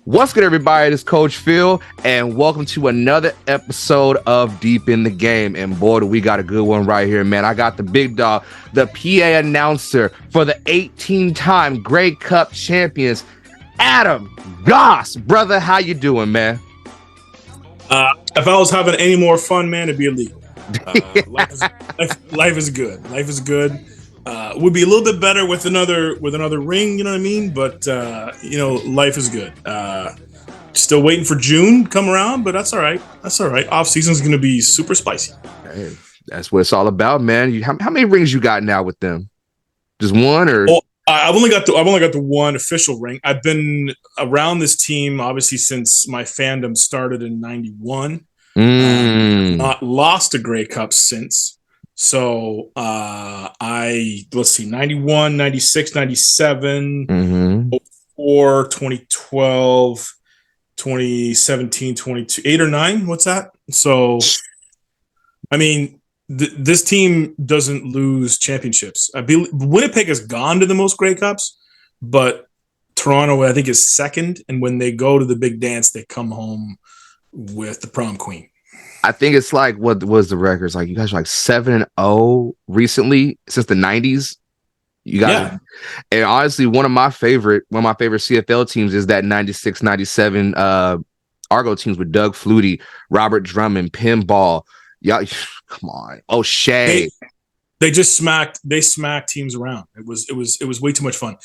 What's good, everybody? This is Coach Phil, and welcome to another episode of Deep in the Game. And boy, do we got a good one right here, man. I got the big dog, the PA announcer for the 18-time Grey Cup champions, Adam Gosse. Brother, how you doing, man? If I was having any more fun, man, it'd be illegal. Life is good. Life is good. Would be a little bit better with another ring, you know what I mean? But life is good. Still waiting for June to come around, but that's all right. That's all right. Off season is going to be super spicy. Hey, that's what it's all about, man. How many rings you got now with them? Just one, or? Well, I've only got the one official ring. I've been around this team obviously since my fandom started in '91. Not lost a Grey Cup since. So let's see, 91, 96, 97, 04, 2012, 2017, 22, 8 or 9. What's that? So, I mean, this team doesn't lose championships. Winnipeg has gone to the most Grey Cups, but Toronto, I think, is second. And when they go to the big dance, they come home with the prom queen. I think it's like, what was the records? Like, you guys are like 7-0 recently since the 90s. You guys, yeah. And honestly, one of my favorite CFL teams is that 96, 97 Argo teams with Doug Flutie, Robert Drummond, Pinball. Yeah, come on. O'Shea. They smacked teams around. It was way too much fun.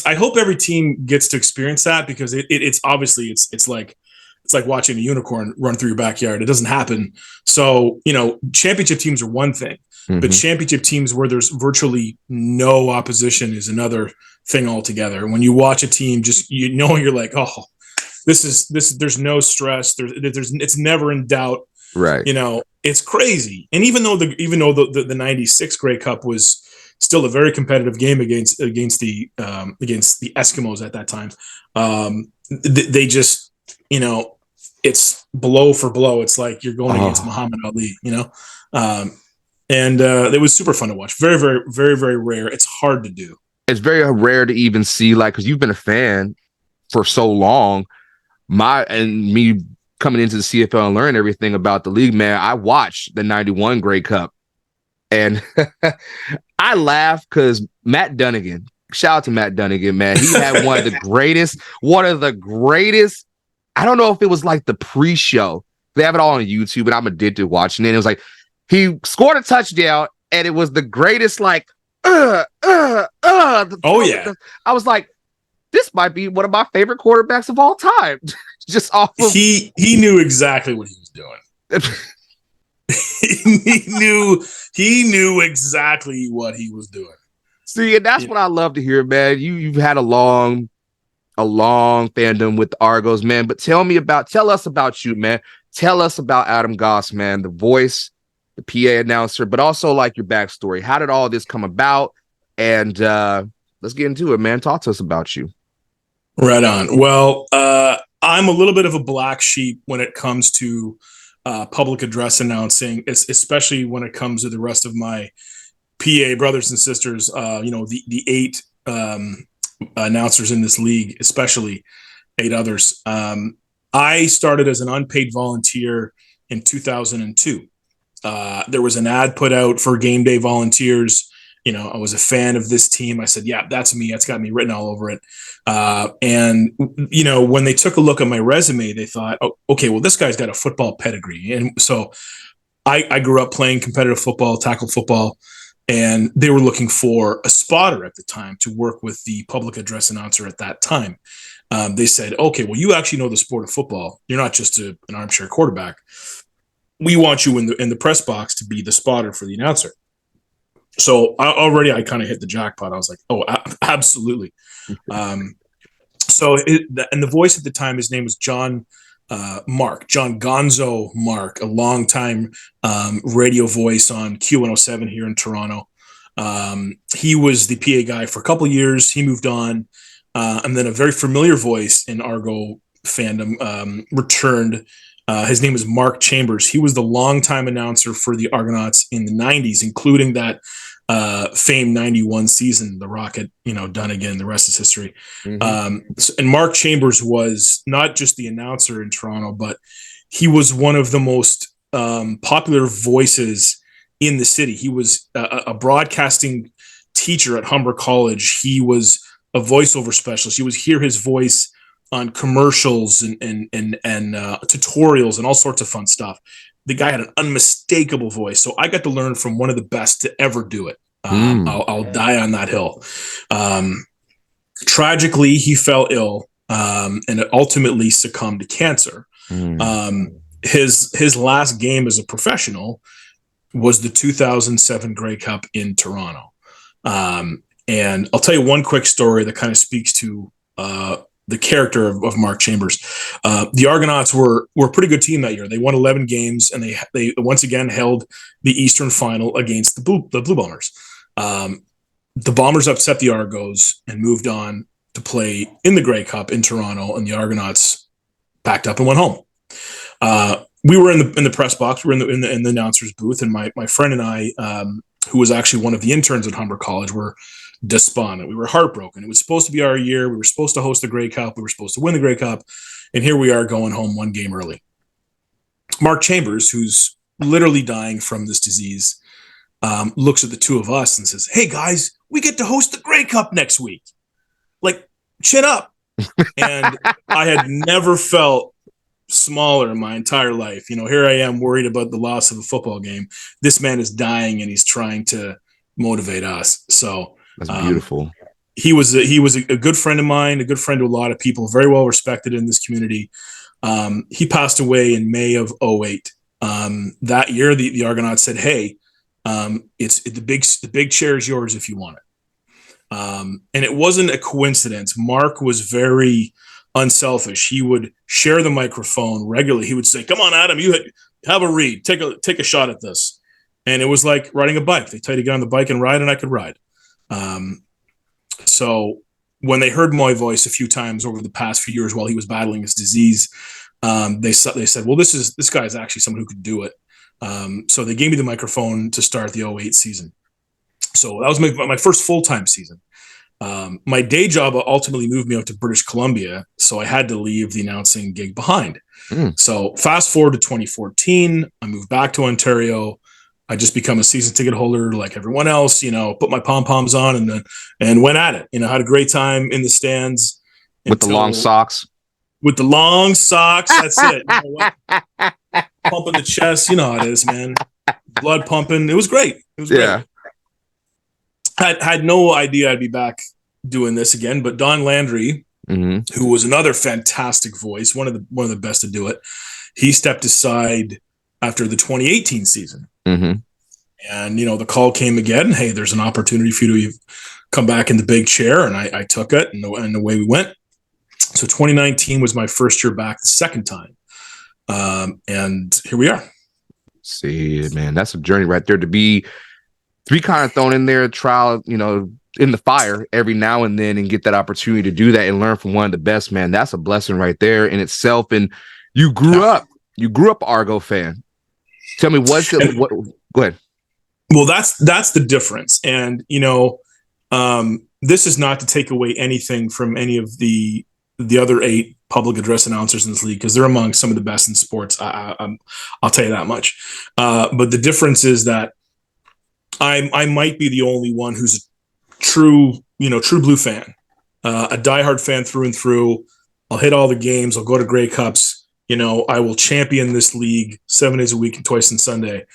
I hope every team gets to experience that, because it's obviously it's like watching a unicorn run through your backyard. It doesn't happen. So, championship teams are one thing, but championship teams where there's virtually no opposition is another thing altogether. And when you watch a team, you're like, oh, this there's no stress. It's never in doubt. Right. It's crazy. And even though the 96 Grey Cup was still a very competitive game against the Eskimos at that time, they just, it's blow for blow. It's like you're going against Muhammad Ali, and it was super fun to watch. Very, very, very, very rare. It's hard to do. It's very rare to even see, like, because you've been a fan for so long. Me coming into the CFL and learning everything about the league, man, I watched the 91 Grey Cup, and I laugh because Matt Dunnigan, shout out to Matt Dunnigan, man. He had one of the greatest. I don't know if it was like the pre-show. They have it all on YouTube, and I'm addicted to watching it. It was like he scored a touchdown, and it was the greatest, like, Oh yeah. I was like, this might be one of my favorite quarterbacks of all time. Just off of he knew exactly what he was doing. he knew exactly what he was doing. See, and that's what I love to hear, man. You've had a long fandom with the Argos, man. But tell us about you, man. Tell us about Adam Gosse, man, the voice, the PA announcer, but also like your backstory. How did all this come about? And let's get into it, man. Talk to us about you. Right on. Well, I'm a little bit of a black sheep when it comes to public address announcing, especially when it comes to the rest of my PA brothers and sisters. The 8 announcers in this league, especially 8 others. I started as an unpaid volunteer in 2002. There was an ad put out for game day volunteers. I was a fan of this team. I said, yeah, that's me. That's got me written all over it. And when they took a look at my resume, they thought, oh, okay, well, this guy's got a football pedigree. And so I grew up playing competitive football, tackle football, and they were looking for a spotter at the time to work with the public address announcer at that time. They said, okay, well, you actually know the sport of football. You're not just an armchair quarterback. We want you in the press box to be the spotter for the announcer. So I kind of hit the jackpot. I was like, oh, absolutely. And the voice at the time, his name was John Gonzo Mark, a longtime radio voice on Q107 here in Toronto. He was the PA guy for a couple of years. He moved on. And then a very familiar voice in Argo fandom returned. His name is Mark Chambers. He was the longtime announcer for the Argonauts in the 90s, including that famed 91 season, the Rocket, done again. The rest is history. And Mark Chambers was not just the announcer in Toronto, but he was one of the most popular voices in the city. He was a broadcasting teacher at Humber College. He was a voiceover specialist. You would hear his voice on commercials and tutorials and all sorts of fun stuff. The guy had an unmistakable voice. So I got to learn from one of the best to ever do it. I'll die on that hill. Tragically, he fell ill and ultimately succumbed to cancer. His last game as a professional was the 2007 Grey Cup in Toronto. And I'll tell you one quick story that kind of speaks to the character of Mark Chambers. The Argonauts were a pretty good team that year. They won 11 games, and they once again held the Eastern Final against the Blue Bombers. The Bombers upset the Argos and moved on to play in the Grey Cup in Toronto, and the Argonauts packed up and went home. We were in the press box. We were in the announcer's booth, and my friend and I, who was actually one of the interns at Humber College, were despondent. We were heartbroken. It was supposed to be our year. We were supposed to host the Grey Cup. We were supposed to win the Grey Cup. And here we are going home one game early. Mark Chambers, who's literally dying from this disease, looks at the two of us and says, "Hey guys, we get to host the Grey Cup next week. Like, chin up." And I had never felt smaller in my entire life. Here I am worried about the loss of a football game. This man is dying and he's trying to motivate us. So that's beautiful. He was a good friend of mine, a good friend to a lot of people, very well respected in this community. He passed away in May of 2008. That year, the Argonauts said, "Hey, the big chair is yours if you want it." And it wasn't a coincidence. Mark was very unselfish. He would share the microphone regularly. He would say, "Come on, Adam, you have a read. Take a shot at this." And it was like riding a bike. They tell you to get on the bike and ride, and I could ride. So when they heard my voice a few times over the past few years while he was battling his disease, they said, "Well, this guy is actually someone who could do it." So they gave me the microphone to start the 2008 season. So that was my first full-time season. My day job ultimately moved me out to British Columbia, so I had to leave the announcing gig behind. So fast forward to 2014, I moved back to Ontario. I just become a season ticket holder like everyone else, put my pom-poms on and went at it. Had a great time in the stands. With the long socks. With the long socks, that's it. Pumping the chest, you know how it is, man. Blood pumping. It was great. It was great. I had no idea I'd be back doing this again, but Don Landry, who was another fantastic voice, one of the best to do it, he stepped aside after the 2018 season. And, the call came again. "Hey, there's an opportunity for you to come back in the big chair." And I took it, and away we went. So 2019 was my first year back the second time. And here we are. See, man, that's a journey right there to be kind of thrown in there, trial, in the fire every now and then and get that opportunity to do that and learn from one of the best, man. That's a blessing right there in itself. And you grew up Argo fan. Tell me what? Go ahead. Well, that's the difference. And, this is not to take away anything from any of the other 8 public address announcers in this league, because they're among some of the best in sports. I'll tell you that much. But the difference is that I might be the only one who's a true blue fan, a diehard fan through and through. I'll hit all the games. I'll go to Grey Cups. I will champion this league 7 days a week and twice on Sunday.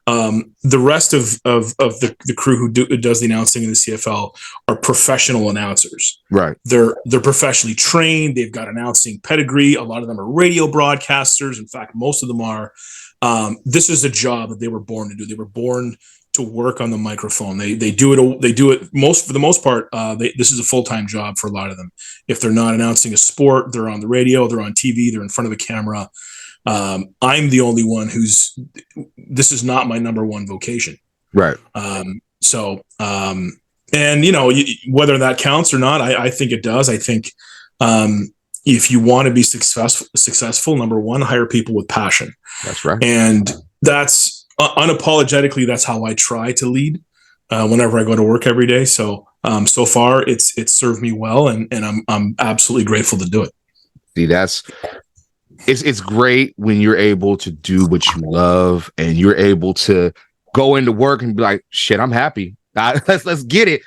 The rest of the crew who does the announcing in the CFL are professional announcers. Right. They're professionally trained. They've got announcing pedigree. A lot of them are radio broadcasters. In fact, most of them are. This is a job that they were born to do. They were born to work on the microphone. They do it for the most part. This is a full-time job for a lot of them. If they're not announcing a sport, they're on the radio, they're on TV, they're in front of a camera. I'm the only one this is not my number one vocation. Right. And whether that counts or not, I think it does. I think, if you want to be successful, number one, hire people with passion. That's right. And that's unapologetically, that's how I try to lead. whenever I go to work every day. So so far it's served me well, and I'm absolutely grateful to do it. See, it's great when you're able to do what you love and you're able to go into work and be like, shit, I'm happy. Let's get it.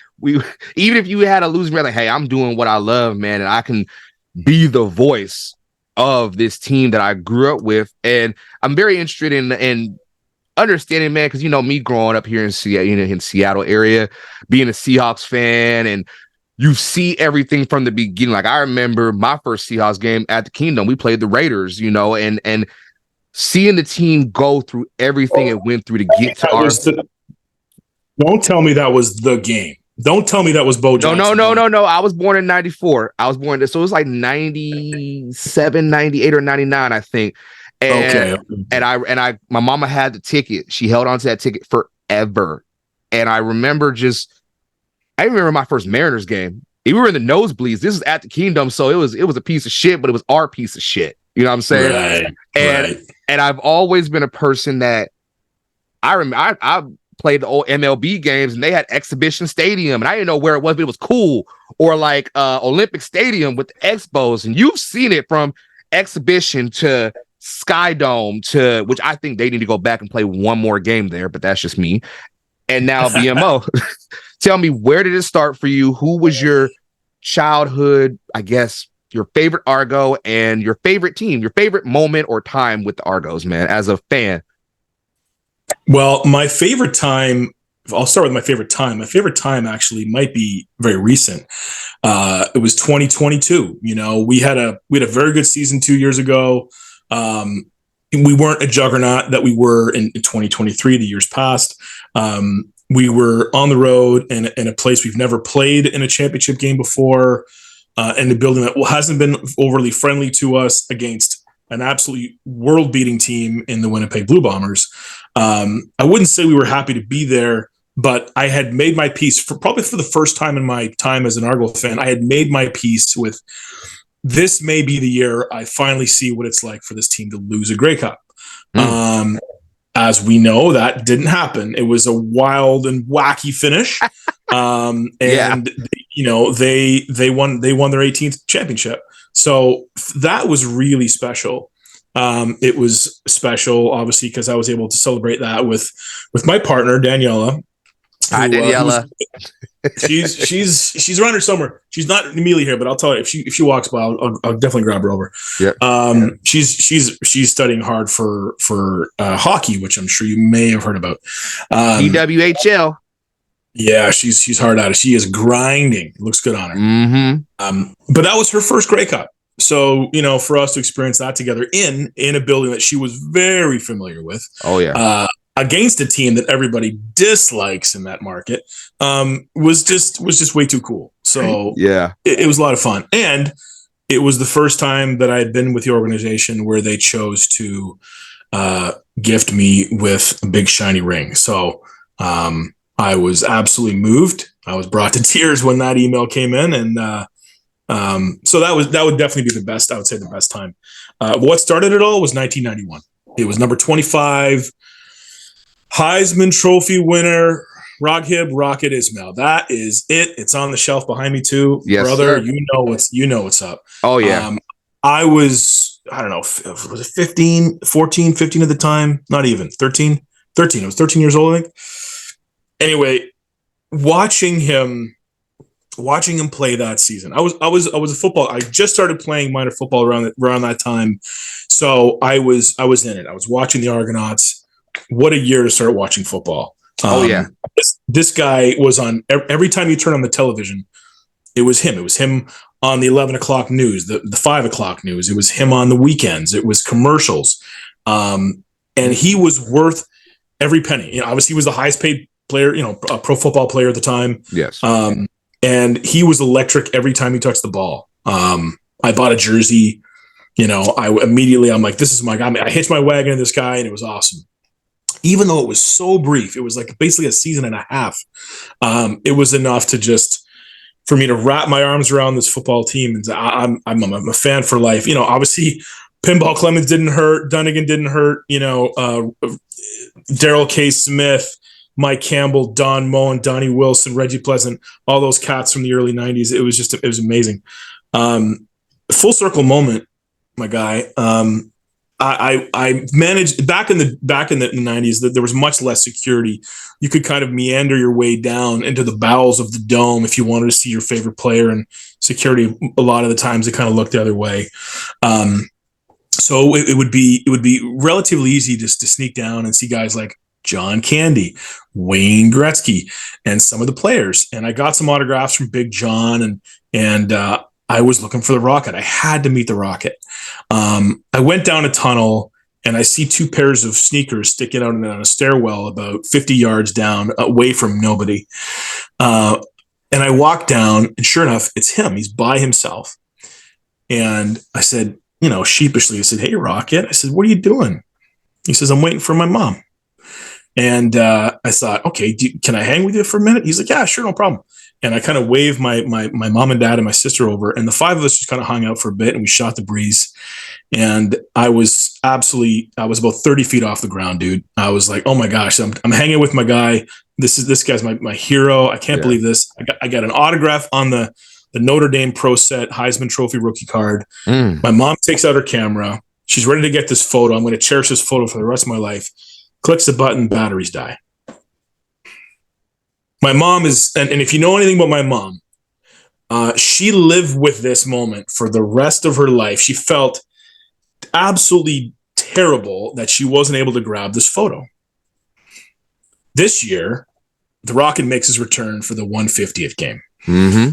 Even if you had a losing record, like, hey, I'm doing what I love, man, and I can be the voice of this team that I grew up with. And I'm very interested in understanding, man, because me growing up here in Seattle area, being a Seahawks fan, and you see everything from the beginning. Like I remember my first Seahawks game at the Kingdom. We played the Raiders, and seeing the team go through everything it went through to get to our. Don't tell me that was the game. Don't tell me that was Bo Jackson. No. I was born in 94. So it was like 97, 98, or 99, I think. And, okay. And my mama had the ticket. She held on to that ticket forever. And I remember my first Mariners game. We were in the nosebleeds. This is at the Kingdom, so it was a piece of shit, but it was our piece of shit. You know what I'm saying? Right. And I've always been a person that I played the old MLB games, and they had Exhibition Stadium, and I didn't know where it was, but it was cool. Or like Olympic Stadium with the Expos, and you've seen it from Exhibition to Sky Dome to, which I think they need to go back and play one more game there, but that's just me. And now BMO. Tell me, where did it start for you? Who was your childhood, I guess, your favorite Argo, and your favorite team, your favorite moment or time with the Argos, man, as a fan? Well, my favorite time, I'll start with my favorite time. My favorite time actually might be very recent. It was 2022. We had a very good season 2 years ago. We weren't a juggernaut that we were in 2023, the years past. We were on the road in a place we've never played in a championship game before, in a building that hasn't been overly friendly to us, against an absolutely world-beating team in the Winnipeg Blue Bombers. I wouldn't say we were happy to be there, but I had made my peace probably for the first time in my time as an Argo fan. I had made my peace with, this may be the year I finally see what it's like for this team to lose a Grey Cup. As we know, that didn't happen. It was a wild and wacky finish. And they won their 18th championship. So that was really special. It was special, obviously, because I was able to celebrate that with my partner, Daniela. Hi, Daniela. She's around here somewhere. She's not immediately here, but I'll tell you, if she walks by, I'll definitely grab her over. Yeah. She's studying hard for hockey, which I'm sure you may have heard about. EWHL. Yeah, she's hard at it. She is grinding. It looks good on her. Mm-hmm. But that was her first Grey Cup. So, for us to experience that together in a building that she was very familiar with. Oh yeah. Against a team that everybody dislikes in that market, was just way too cool. So yeah, it was a lot of fun. And it was the first time that I had been with the organization where they chose to gift me with a big shiny ring. So I was absolutely moved. I was brought to tears when that email came in. And so that would definitely be the best, I would say the best time. What started it all was 1991. It was number 25, Heisman Trophy winner, Raghib Rocket Ismail. That is it. It's on the shelf behind me too. Yes, brother. Sir. You know what's up. Oh yeah. I was, I don't know, was it 14, 15 at the time? Not even 13. I was 13 years old, I think. Anyway, watching him play that season. I was a football. I just started playing minor football around that time. So I was in it. I was watching the Argonauts. What a year to start watching football. Oh yeah. This guy was on every time you turn on the television, it was him. It was him on the 11 o'clock news, the 5 o'clock news. It was him on the weekends. It was commercials. And he was worth every penny. Obviously he was the highest paid player, a pro football player at the time. Yes. And he was electric every time he touched the ball. I bought a jersey, I'm like, this is my guy. I hitched my wagon to this guy, and it was awesome. Even though it was so brief, it was like basically a season and a half. It was enough for me to wrap my arms around this football team. And I'm a fan for life. Obviously Pinball Clemens didn't hurt. Dunnigan didn't hurt. Daryl K. Smith, Mike Campbell, Don Moen, Donnie Wilson, Reggie Pleasant, all those cats from the early 90s. It was amazing. Full circle moment, my guy. I managed back in the 90s that there was much less security. You could kind of meander your way down into the bowels of the dome if you wanted to see your favorite player, and security a lot of the times it kind of looked the other way. So it would be relatively easy just to sneak down and see guys like John Candy, Wayne Gretzky, and some of the players. And I got some autographs from Big John, and I was looking for the Rocket. I had to meet the Rocket. I went down a tunnel and I see two pairs of sneakers sticking out on a stairwell about 50 yards down, away from nobody. And I walk down, and sure enough, it's him. He's by himself. And I said, sheepishly, I said, "Hey, Rocket." I said, "What are you doing?" He says, "I'm waiting for my mom." And I thought, okay, can I hang with you for a minute? He's like, "Yeah, sure, no problem." And I kind of waved my mom and dad and my sister over, and the five of us just kind of hung out for a bit, and we shot the breeze. And I was about 30 feet off the ground, dude. I was like, oh my gosh, I'm hanging with my guy. This guy's my hero. I can't believe this. I got an autograph on the Notre Dame Pro Set Heisman Trophy rookie card. My mom takes out her camera. She's ready to get this photo. I'm going to cherish this photo for the rest of my life. Clicks the button, batteries die. My mom is, and if you know anything about my mom, she lived with this moment for the rest of her life. She felt absolutely terrible that she wasn't able to grab this photo. This year, the Rocket makes his return for the 150th game.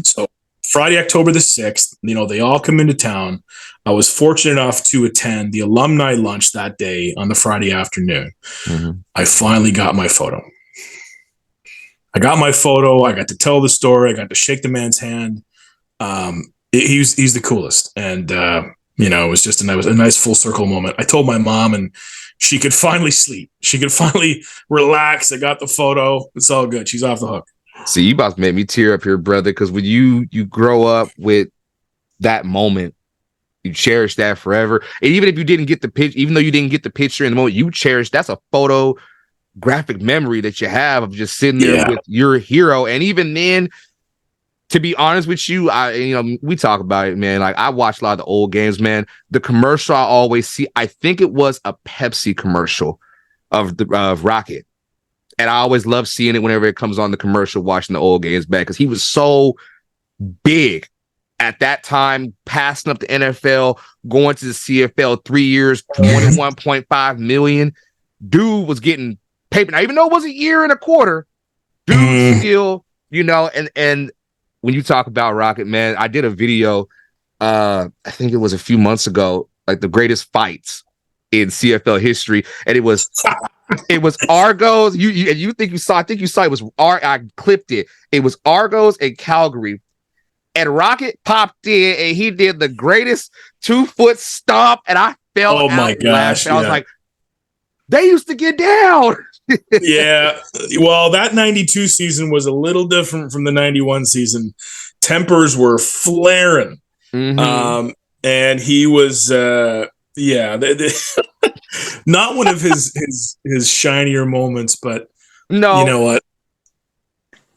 So Friday, October the 6th, they all come into town. I was fortunate enough to attend the alumni lunch that day on the Friday afternoon. I finally got my photo. I got to tell the story. I got to shake the man's hand. He's the coolest. And, it was just a nice full circle moment. I told my mom, and she could finally sleep. She could finally relax. I got the photo. It's all good. She's off the hook. See, you about to make me tear up here, brother, because when you grow up with that moment, you cherish that forever. And even if you didn't get the picture, even though you didn't get the picture in the moment, you cherish, that's a photographic memory that you have of just sitting there with your hero. And even then, to be honest with you, we talk about it, man. Like, I watch a lot of the old games, man. The commercial I always see, I think it was a Pepsi commercial of Rocket. And I always love seeing it whenever it comes on the commercial, watching the old games back, because he was so big at that time, passing up the NFL, going to the CFL 3 years, $21.5 million. Dude was getting paper. Now, even though it was a year and a quarter, dude still, and when you talk about Rocket, man, I did a video, I think it was a few months ago, like the greatest fights in CFL history, and it was Argos. You think you saw? I think you saw it was I clipped it. It was Argos and Calgary, and Rocket popped in and he did the greatest 2-foot stomp, and I fell. Oh my gosh! I was like, they used to get down. Yeah, well, that 92 season was a little different from the 91 season. Tempers were flaring, and he was, not one of his shinier moments, but no, you know what?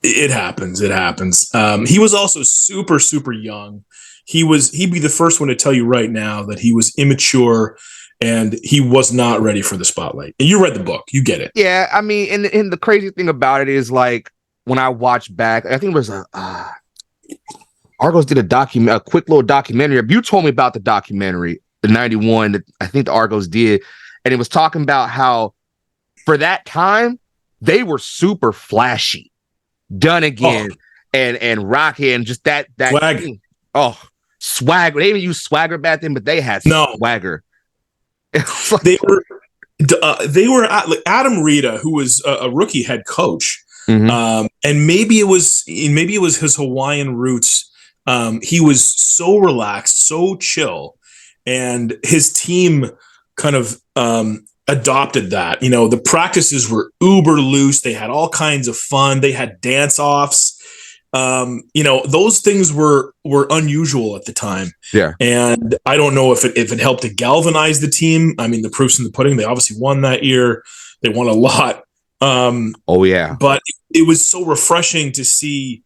It happens. He was also super, super young. He'd be the first one to tell you right now that he was immature and he was not ready for the spotlight. And you read the book. You get it. Yeah, I mean, and the crazy thing about it is, like, when I watch back, I think it was Argos did a quick little documentary. You told me about the documentary, the 91, that I think the Argos did, and it was talking about how, for that time, they were super flashy. Done again, and Rocky, and just that swagger. Swagger. They even used swagger back then, but they had swagger. They were Adam Rita, who was a rookie head coach, and maybe it was his Hawaiian roots. He was so relaxed, so chill, and his team kind of adopted that. The practices were uber loose. They had all kinds of fun. They had dance offs. Those things were unusual at the time. Yeah. And I don't know if it helped to galvanize the team. I mean, the proof's in the pudding. They obviously won that year. They won a lot. Oh yeah. But it was so refreshing to see,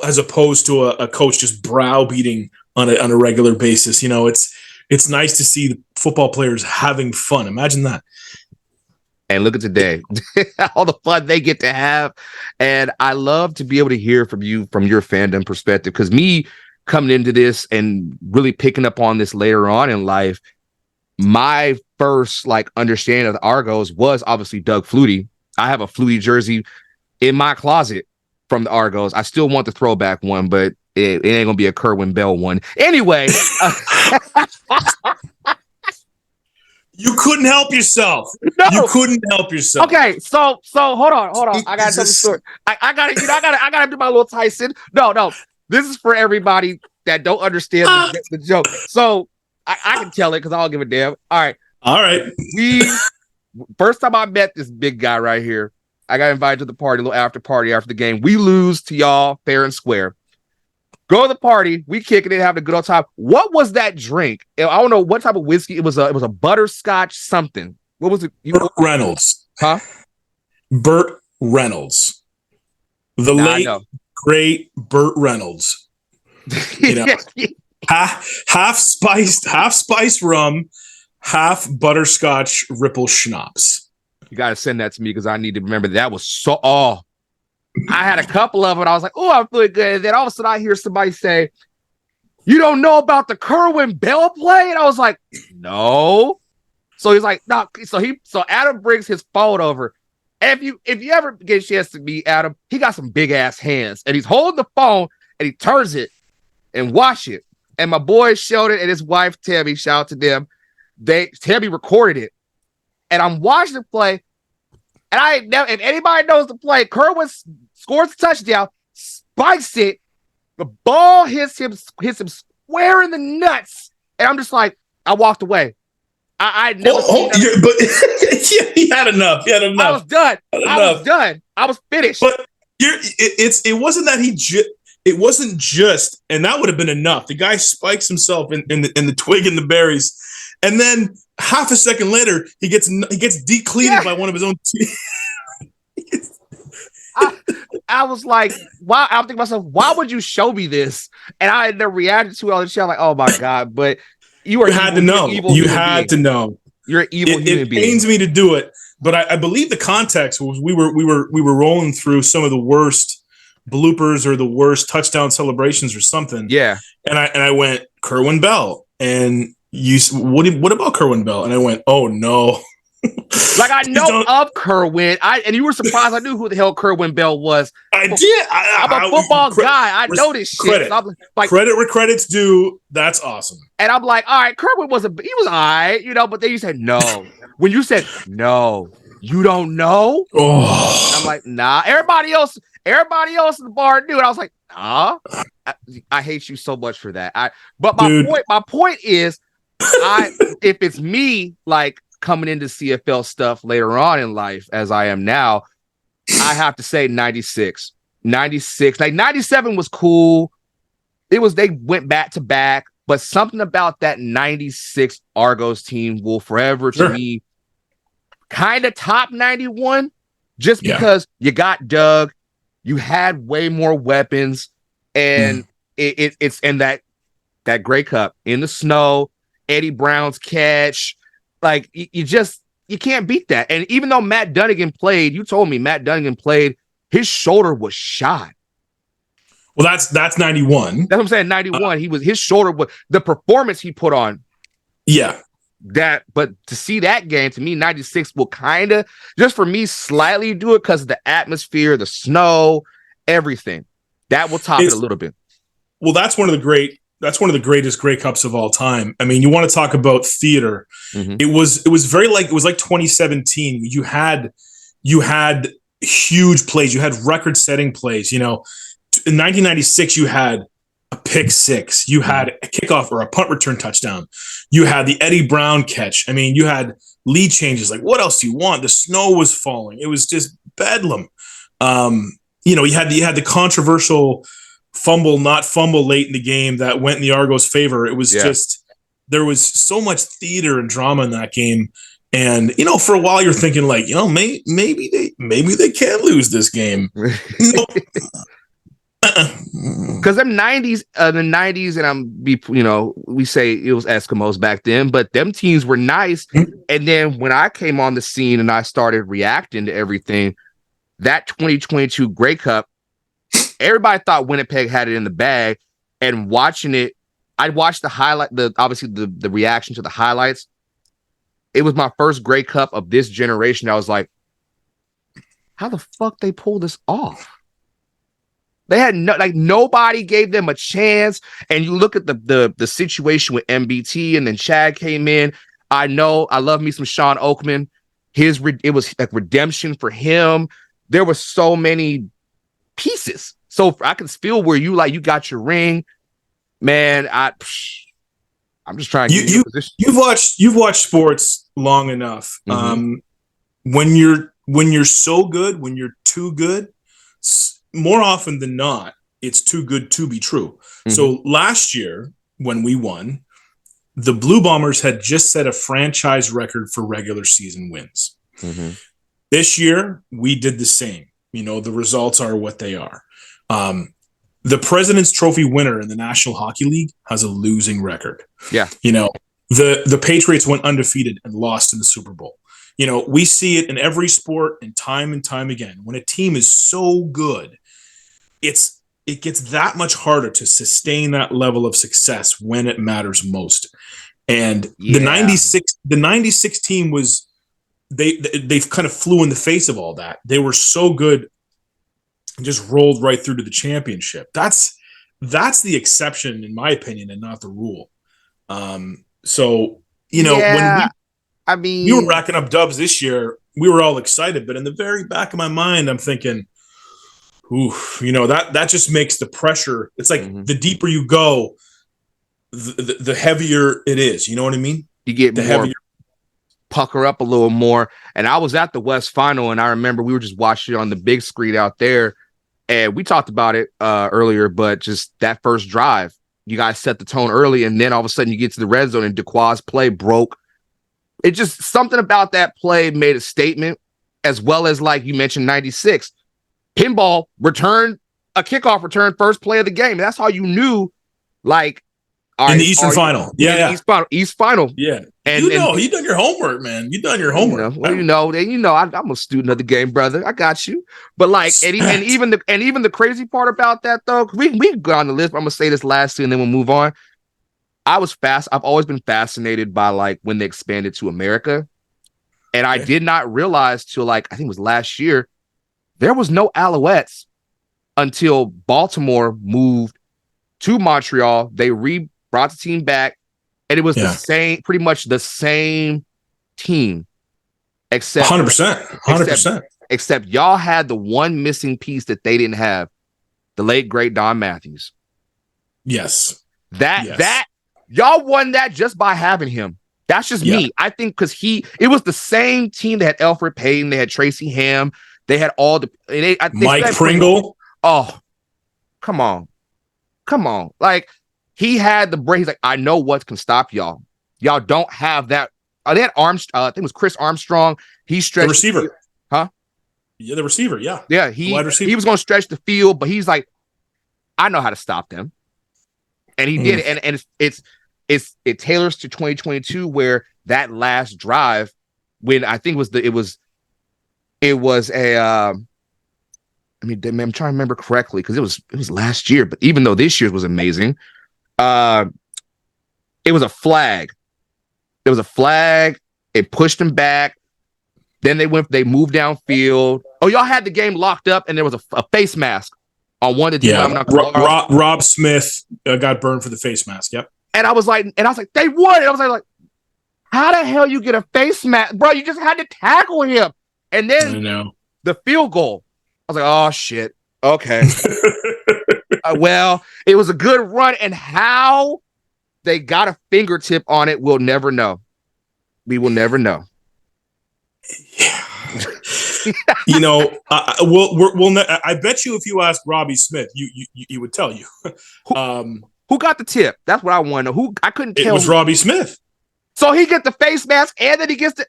as opposed to a coach just browbeating on a regular basis. It's nice to see the football players having fun. Imagine that. And look at today, all the fun they get to have. And I love to be able to hear from you, from your fandom perspective, because me coming into this and really picking up on this later on in life, my first understanding of the Argos was obviously Doug Flutie. I have a Flutie jersey in my closet from the Argos. I still want the throwback one, but it ain't gonna be a Kerwin Bell one. Anyway. You couldn't help yourself. No. You couldn't help yourself. Okay, so hold on. I gotta tell the story. I gotta do my little Tyson. No. This is for everybody that don't understand the joke. So I can tell it because I don't give a damn. All right. First time I met this big guy right here, I got invited to the party, a little after party after the game. We lose to y'all fair and square. Go to the party, we kicking it, having a good old time. What was that drink? I don't know what type of whiskey. It was a butterscotch something. What was it? Burt Reynolds. Huh? Burt Reynolds. The late, great Burt Reynolds. Half spiced rum, half butterscotch Ripple schnapps. You got to send that to me because I need to remember that was so... Oh, I had a couple of it. I was like, oh, I'm feeling good. And then all of a sudden I hear somebody say, you don't know about the Kerwin Bell play? And I was like, no. So he's like, no. So Adam brings his phone over. And if you ever get a chance to meet Adam, he got some big ass hands. And he's holding the phone and he turns it and watch it. And my boy showed it, and his wife, Tammy, shout out to them. Tammy recorded it. And I'm watching the play. And if anybody knows the play, Kerwin scores a touchdown, spikes it, the ball hits him square in the nuts, and I'm just like, I walked away. I never. He had enough. I was done. I was finished. But it wasn't that it wasn't just, and that would have been enough. The guy spikes himself in the twig and the berries, and then half a second later, he gets decleated by one of his own team. I was like, wow. I'm thinking to myself, why would you show me this? And I had never reacted to it on the show. I'm like, oh my God. But you had to know. You had to know. You're an evil human being. It pains me to do it, but I believe the context was we were rolling through some of the worst bloopers or the worst touchdown celebrations or something. Yeah. And I went, Kerwin Bell. And what about Kerwin Bell? And I went, oh no. I know of Kerwin. And you were surprised I knew who the hell Kerwin Bell was. I did. I'm a football guy. I know this shit. Credit. Credit where credit's due. That's awesome. And I'm like, all right, Kerwin was all right, but then you said no. When you said no, you don't know. Oh. I'm like, nah. Everybody else in the bar knew. And I was like, nah. I hate you so much for that. But my point is, if it's me, coming into CFL stuff later on in life, as I am now, I have to say 96. 97 was cool. They went back to back, but something about that 96 Argos team will forever to me kind of top 91, just because you got Doug, you had way more weapons, and it's in that Grey Cup in the snow, Eddie Brown's catch. You can't beat that. And even though Matt Dunnigan played, you told me Matt Dunnigan played, his shoulder was shot. Well, that's 91. That's what I'm saying. 91. His shoulder was the performance he put on. Yeah. But to see that game, to me, 96 will kind of, just for me, slightly do it because of the atmosphere, the snow, everything. That will top it a little bit. Well, that's one of the greatest Grey Cups of all time. I mean, you want to talk about theater. Mm-hmm. It was like 2017. You had huge plays. You had record-setting plays. In 1996, you had a pick six. You had a kickoff or a punt return touchdown. You had the Eddie Brown catch. I mean, you had lead changes. What else do you want? The snow was falling. It was just bedlam. You had the controversial not fumble late in the game that went in the Argos' favor. It was just, there was so much theater and drama in that game. And for a while you're thinking like, maybe they can lose this game. No. Because them the 90s, and we say it was Eskimos back then, but them teams were nice. And then when I came on the scene and I started reacting to everything, that 2022 Grey Cup, everybody thought Winnipeg had it in the bag. And watching it, I watched the reaction to the highlights. It was my first Grey Cup of this generation. I was like, how the fuck they pull this off? They had nobody gave them a chance. And you look at the situation with MBT, and then Chad came in. I love me some Sean Oakman. It was like redemption for him. There were so many pieces. So I can feel where you got your ring, man. I'm just trying to get you position. You've watched sports long enough. Mm-hmm. When you're so good, when you're too good, more often than not, it's too good to be true. Mm-hmm. So last year when we won, the Blue Bombers had just set a franchise record for regular season wins. Mm-hmm. This year we did the same. The results are what they are. The President's Trophy winner in the National Hockey League has a losing record. Yeah. The Patriots went undefeated and lost in the Super Bowl. We see it in every sport and time again. When a team is so good, it gets that much harder to sustain that level of success when it matters most. And the 96 team was they've kind of flew in the face of all that. They were so good and just rolled right through to the championship. That's the exception, in my opinion, and not the rule. When we were racking up dubs this year, we were all excited, but in the very back of my mind, I'm thinking, that just makes the pressure. It's like the deeper you go, the heavier it is. You know what I mean? You get the heavier. Pucker up a little more. And I was at the West Final, and I remember we were just watching it on the big screen out there, and we talked about it earlier, but just that first drive, you guys set the tone early, and then all of a sudden you get to the red zone and Duquois' play broke. It just, something about that play made a statement, as well as, like you mentioned, 96. Pinball a kikkoff return, first play of the game. That's how you knew, like, in the Eastern Final. Yeah. East Final. Yeah. And you done your homework, man. You done your homework. I'm a student of the game, brother. I got you. But like, and even the crazy part about that, though, we can go on the list. But I'm gonna say this last thing, and then we'll move on. I've always been fascinated by like when they expanded to America, and I did not realize till I think it was last year, there was no Alouettes until Baltimore moved to Montreal. They brought the team back, and it was pretty much the same team, except 100%. Except y'all had the one missing piece that they didn't have, the late great Don Matthews. Yes. That y'all won that just by having him. That's just me. I think because it was the same team that had Alfred Payton, they had Tracy Ham, they had all Mike Pringle. Oh, come on. Like, he had the brain. He's like, I know what can stop y'all. Y'all don't have that. They had Armstrong. I think it was Chris Armstrong. He stretched the receiver. Huh? Yeah, the receiver. Yeah. Yeah. He was going to stretch the field, but he's like, I know how to stop them, and he did it. And it tailors to 2022, where that last drive, when I think it was a. I'm trying to remember correctly because it was last year, but even though this year's was amazing, it was a flag. There was a flag. It pushed them back. Then they moved downfield. Oh, y'all had the game locked up, and there was a face mask on one of the teams. Rob Smith got burned for the face mask. Yep. And I was like, they won. And I was like, how the hell you get a face mask, bro? You just had to tackle him, and then the field goal. I was like, oh shit. Okay. Well, it was a good run, and how they got a fingertip on it, we'll never know. We will never know. Yeah. I bet you if you ask Robbie Smith, he would tell you. Who got the tip? That's what I want to know. I couldn't tell. It was Robbie Smith. So he gets the face mask, and then he gets the.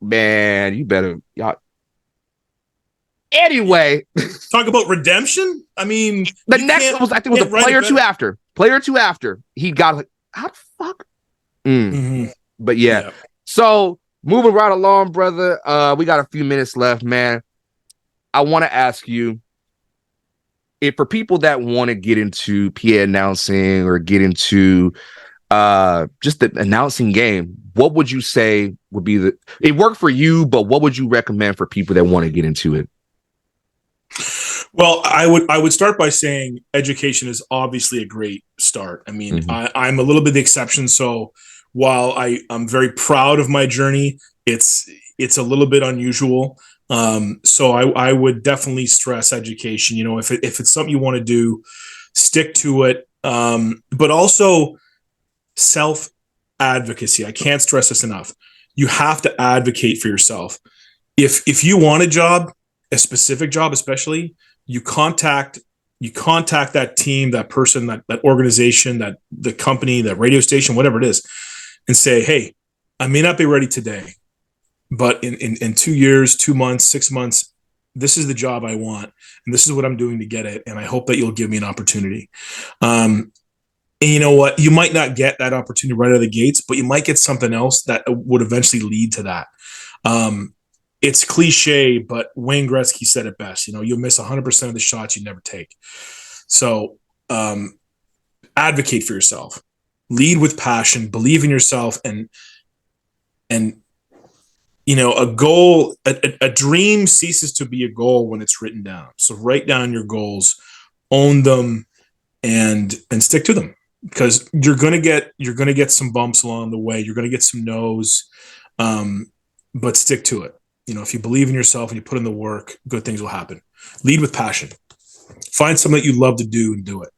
man, you better y'all. Anyway, talk about redemption. I mean, the next one was I think was a player two after. Player two after he got like how the fuck. Mm-hmm. But yeah, so moving right along, brother. We got a few minutes left, man. I want to ask you if for people that want to get into PA announcing or get into just the announcing game, what would you say would be it worked for you, but what would you recommend for people that want to get into it? Well, I would start by saying education is obviously a great start. I mean, I'm a little bit the exception. So while I'm very proud of my journey, it's a little bit unusual. So I would definitely stress education. You know, if it's something you want to do, stick to it. But also self advocacy. I can't stress this enough. You have to advocate for yourself. If you want a job, a specific job, especially, you contact that team, that person, that organization, that the company, that radio station, whatever it is, and say, hey, I may not be ready today, but in 2 years, 2 months, 6 months, this is the job I want, and this is what I'm doing to get it, and I hope that you'll give me an opportunity. And you know what? You might not get that opportunity right out of the gates, but you might get something else that would eventually lead to that. It's cliche, but Wayne Gretzky said it best. You know, you'll miss 100% of the shots you never take. So advocate for yourself, lead with passion, believe in yourself, and you know, a dream ceases to be a goal when it's written down. So write down your goals, own them, and stick to them, because you're gonna get some bumps along the way. You're gonna get some no's, but stick to it. You know, if you believe in yourself and you put in the work, good things will happen. Lead with passion. Find something that you love to do and do it.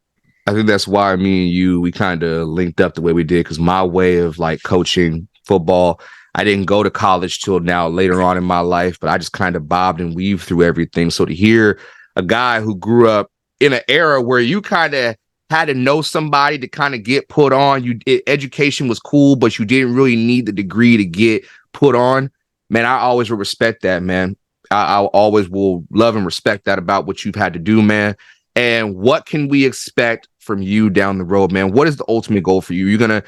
I think that's why me and you, we kind of linked up the way we did, because my way of like coaching football, I didn't go to college till now later on in my life, but I just kind of bobbed and weaved through everything. So to hear a guy who grew up in an era where you kind of had to know somebody to kind of get put on, education was cool, but you didn't really need the degree to get put on. Man, I always will respect that, man. I always will love and respect that about what you've had to do, man. And what can we expect from you down the road, man? What is the ultimate goal for you? Have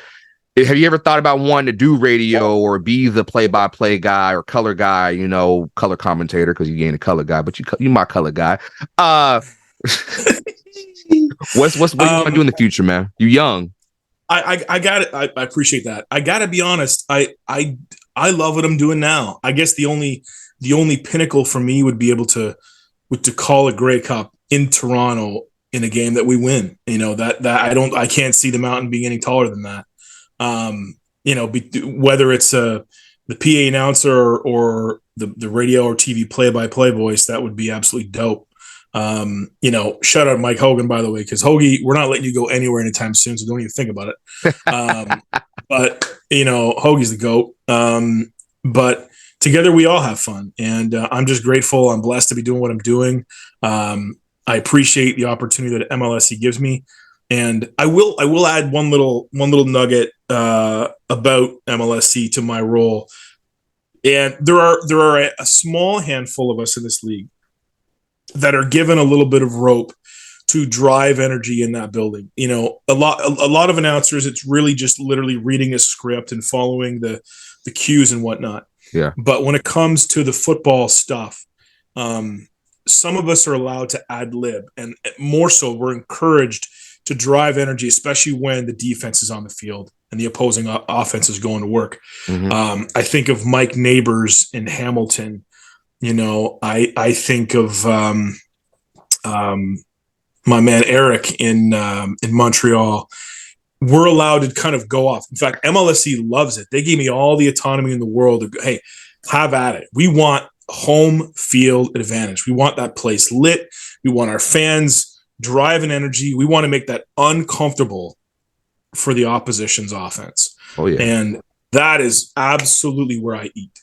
you ever thought about wanting to do radio or be the play-by-play guy or color guy, you know, color commentator, because you ain't a color guy, but you my color guy. What you want to do in the future, man? You're young. I got it. I appreciate that. I got to be honest. I love what I'm doing now. I guess the only pinnacle for me would be able to call a Grey Cup in Toronto in a game that we win. You know, that I can't see the mountain being any taller than that. You know, whether it's the PA announcer or the radio or TV play-by-play voice, that would be absolutely dope. You know, shout out Mike Hogan, by the way, because Hoagie, we're not letting you go anywhere anytime soon, so don't even think about it. But you know, Hoagie's the GOAT. But together we all have fun, and I'm just grateful. I'm blessed to be doing what I'm doing. I appreciate the opportunity that MLSE gives me, and I will add one little nugget about MLSE to my role. And there are a small handful of us in this league that are given a little bit of rope to drive energy in that building. You know, a lot of announcers, it's really just literally reading a script and following the cues and whatnot. Yeah. But when it comes to the football stuff, some of us are allowed to ad lib, and more so, we're encouraged to drive energy, especially when the defense is on the field and the opposing offense is going to work. Mm-hmm. I think of Mike Neighbors in Hamilton. You know, I think of my man Eric in Montreal. We're allowed to kind of go off. In fact, MLSE loves it. They gave me all the autonomy in the world to go, hey, have at it. We want home field advantage. We want that place lit. We want our fans driving energy. We want to make that uncomfortable for the opposition's offense. Oh yeah. And that is absolutely where I eat.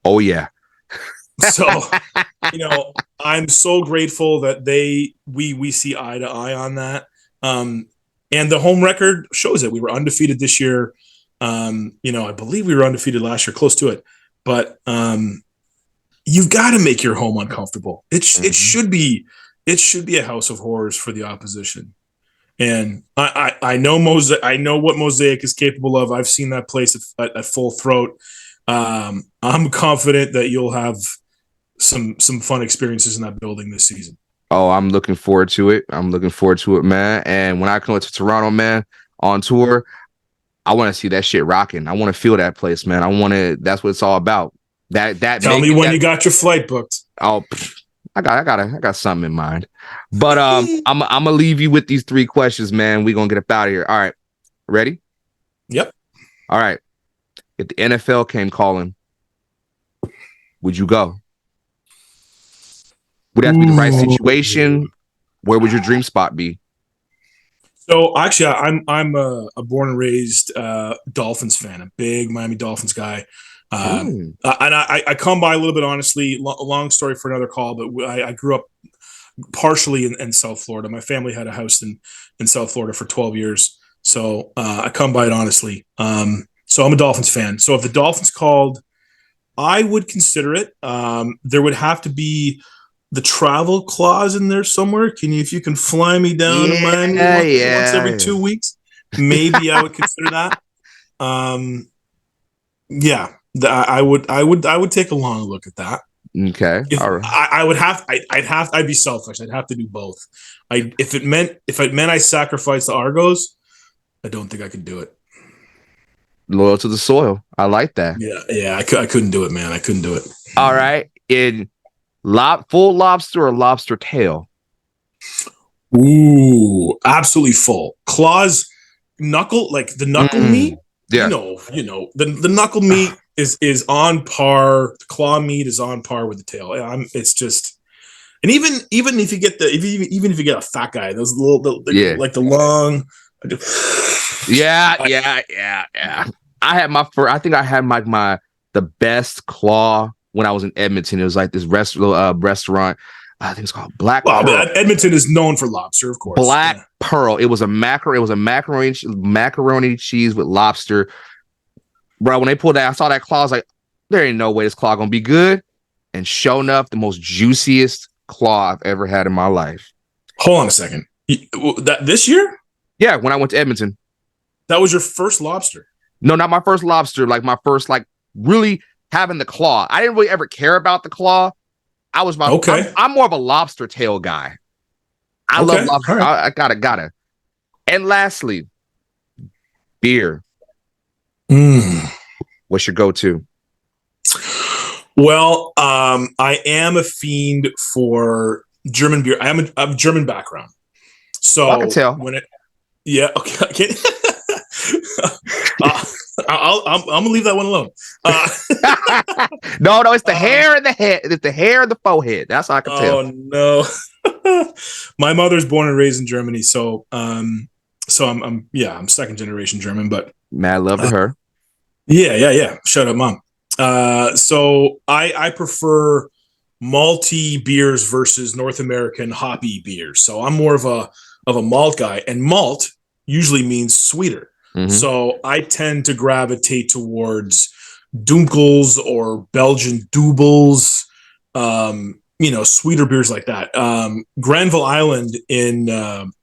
Oh yeah. So, you know, I'm so grateful that we see eye to eye on that. And the home record shows it. We were undefeated this year. You know, I believe we were undefeated last year, close to it. but you've got to make your home uncomfortable. It should be a house of horrors for the opposition. And I know I know what Mosaic is capable of. I've seen that place at full throat. I'm confident that you'll have some fun experiences in that building this season. Oh, I'm looking forward to it. Man. And when I come to Toronto, man, on tour, I want to see that shit rocking. I want to feel that place, man. That's what it's all about. Tell me when you got your flight booked. Oh, I got something in mind. But I'm gonna leave you with these 3 questions, man. We're gonna get up out of here. All right. Ready? Yep. All right. If the NFL came calling, would you go? Would that be the right situation? Where would your dream spot be? So actually, I'm a born and raised Dolphins fan, a big Miami Dolphins guy. And I come by a little bit, honestly, long story for another call, but I grew up partially in South Florida. My family had a house in South Florida for 12 years. So I come by it honestly. So I'm a Dolphins fan. So if the Dolphins called, I would consider it. There would have to be the travel clause in there somewhere. If you can fly me down to Miami once every 2 weeks, maybe I would consider that. I would take a long look at that. Okay. All right. I'd be selfish. I'd have to do both. If it meant I sacrificed the Argos, I don't think I could do it. Loyal to the soil. I like that. Yeah. I couldn't do it, man. I couldn't do it. All right. In full lobster or lobster tail? Ooh, absolutely full. Claws, knuckle, like the knuckle meat. Yeah. The knuckle meat is on par. The claw meat is on par with the tail. It's just, and even if you get even if you get a fat guy, those like the long. Yeah. I think I had the best claw when I was in Edmonton. It was like this restaurant. I think it's called Black Pearl. Edmonton is known for lobster, of course. Black Pearl. It was a macaroni cheese with lobster. Bro, when they pulled that, I saw that claw. I was like, there ain't no way this claw gonna be good. And sure enough, the most juiciest claw I've ever had in my life. Hold on a second. This year? Yeah, when I went to Edmonton. That was your first lobster? No, not my first lobster. Like my first, really having the claw. I didn't really ever care about the claw. I was okay. I'm more of a lobster tail guy. I love lobster. Right. I gotta. And lastly, beer. What's your go-to? Well, I am a fiend for German beer. I'm a German background, so I can tell. Okay. I'm gonna leave that one alone. No, it's the hair and the head. It's the hair and the forehead. That's how I can tell. Oh no, my mother's born and raised in Germany, so I'm second generation German, but mad love to her. Yeah. Shut up, mom. So I prefer malty beers versus North American hoppy beers. So I'm more of a malt guy, and malt usually means sweeter. Mm-hmm. So I tend to gravitate towards Dunkels or Belgian Doubles, sweeter beers like that. Granville Island in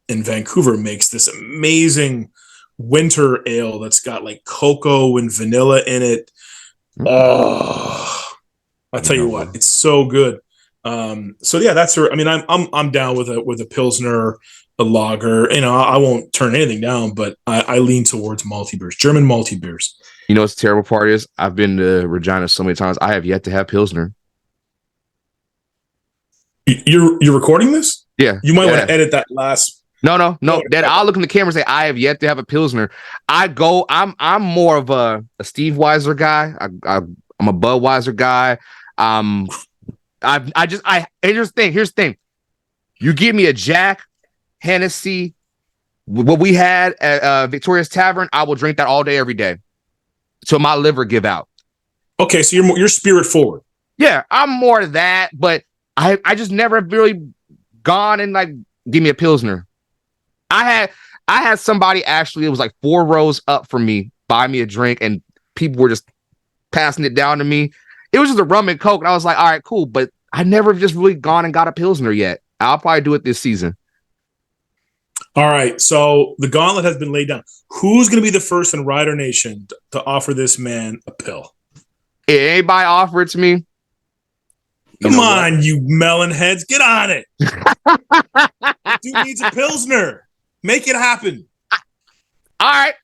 Vancouver makes this amazing winter ale that's got like cocoa and vanilla in it. Oh, I tell you what, it's so good. That's her. I mean, I'm down with a Pilsner, a lager. I won't turn anything down, but I lean towards malty beers, German malty beers. You know what's the terrible part is? I've been to Regina so many times. I have yet to have Pilsner. You're recording this? Yeah. You might want to edit that last. No. That I'll look in the camera and say I have yet to have a Pilsner. I'm more of a Steve Weiser guy. I'm a Budweiser guy. Here's the thing. You give me a Jack, Hennessy, what we had at Victoria's Tavern, I will drink that all day, every day. So my liver give out. Okay, so you're spirit forward. Yeah, I'm more of that, but I just never really gone and like give me a Pilsner. I had somebody actually, it was like 4 rows up from me, buy me a drink, and people were just passing it down to me. It was just a rum and coke. And I was like, all right, cool. But I never just really gone and got a Pilsner yet. I'll probably do it this season. All right. So the gauntlet has been laid down. Who's going to be the first in Rider Nation to offer this man a pill? If anybody offer it to me. Come on, you melon heads. Get on it. Dude needs a Pilsner. Make it happen. All right.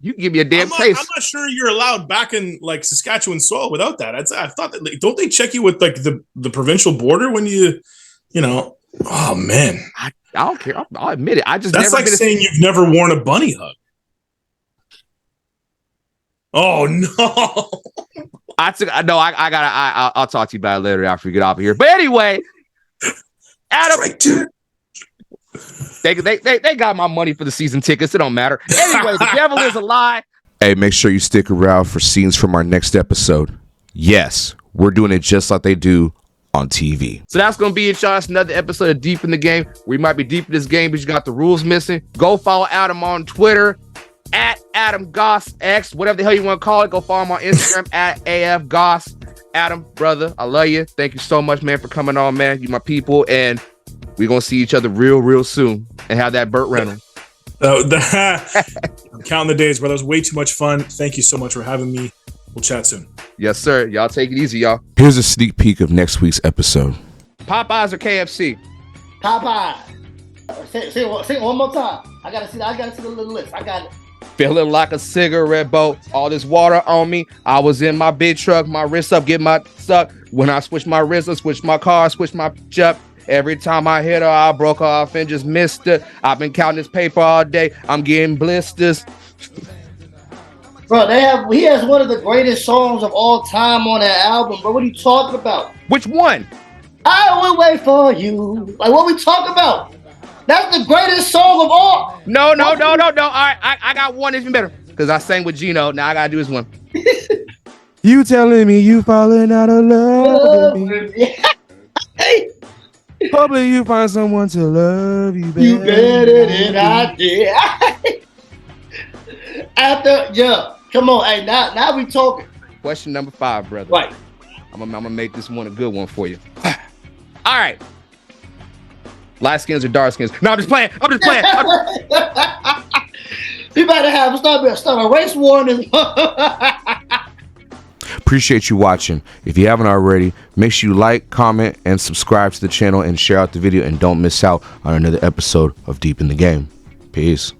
You can give me a damn taste. I'm not sure you're allowed back in like Saskatchewan soil without that. I thought that, like, don't they check you with like the provincial border when you know? Oh man, I don't care. I'll admit it. That's never like saying you've never worn a bunny hug. Oh no. I'll talk to you about it later after we get off of here. But anyway, Adam, they got my money for the season tickets. It don't matter. Anyway, the devil is a lie. Hey, make sure you stick around for scenes from our next episode. Yes, we're doing it just like they do on TV. So that's going to be it, y'all. It's another episode of Deep in the Game. We might be deep in this game, but you got the rules missing. Go follow Adam on Twitter at Adam Gosse X, whatever the hell you want to call it. Go follow him on Instagram at AF Gosse. Adam, brother, I love you. Thank you so much, man, for coming on, man. You my people, and we're going to see each other real soon and have that Burt Reynolds. I'm counting the days, brother. That was way too much fun. Thank you so much for having me. We'll chat soon. Yes, sir. Y'all take it easy, y'all. Here's a sneak peek of next week's episode. Popeyes or KFC? Popeye. Say it one more time. I gotta see the little list. I got it. Feeling like a cigarette boat. All this water on me. I was in my big truck, my wrist up, get my suck. When I switch my wrist, I switch my car, switch my jump. Every time I hit her, I broke her off and just missed her. I've been counting this paper all day. I'm getting blisters. Bro, he has one of the greatest songs of all time on that album, bro. What are you talking about? Which one? I will wait for you. Like, what we talking about? That's the greatest song of all. No. All right, I got one even better. Because I sang with Gino. Now I got to do this one. You telling me you falling out of love with me. Hopefully you find someone to love you better. You better than I did. Come on. Hey, now we talking. Question number 5, brother. Right. I'm gonna make this one a good one for you. All right. Light skins or dark skins? No, I'm just playing. We better start a race war. Appreciate you watching. If you haven't already, make sure you like, comment, and subscribe to the channel and share out the video, and don't miss out on another episode of Deep in the Game. Peace.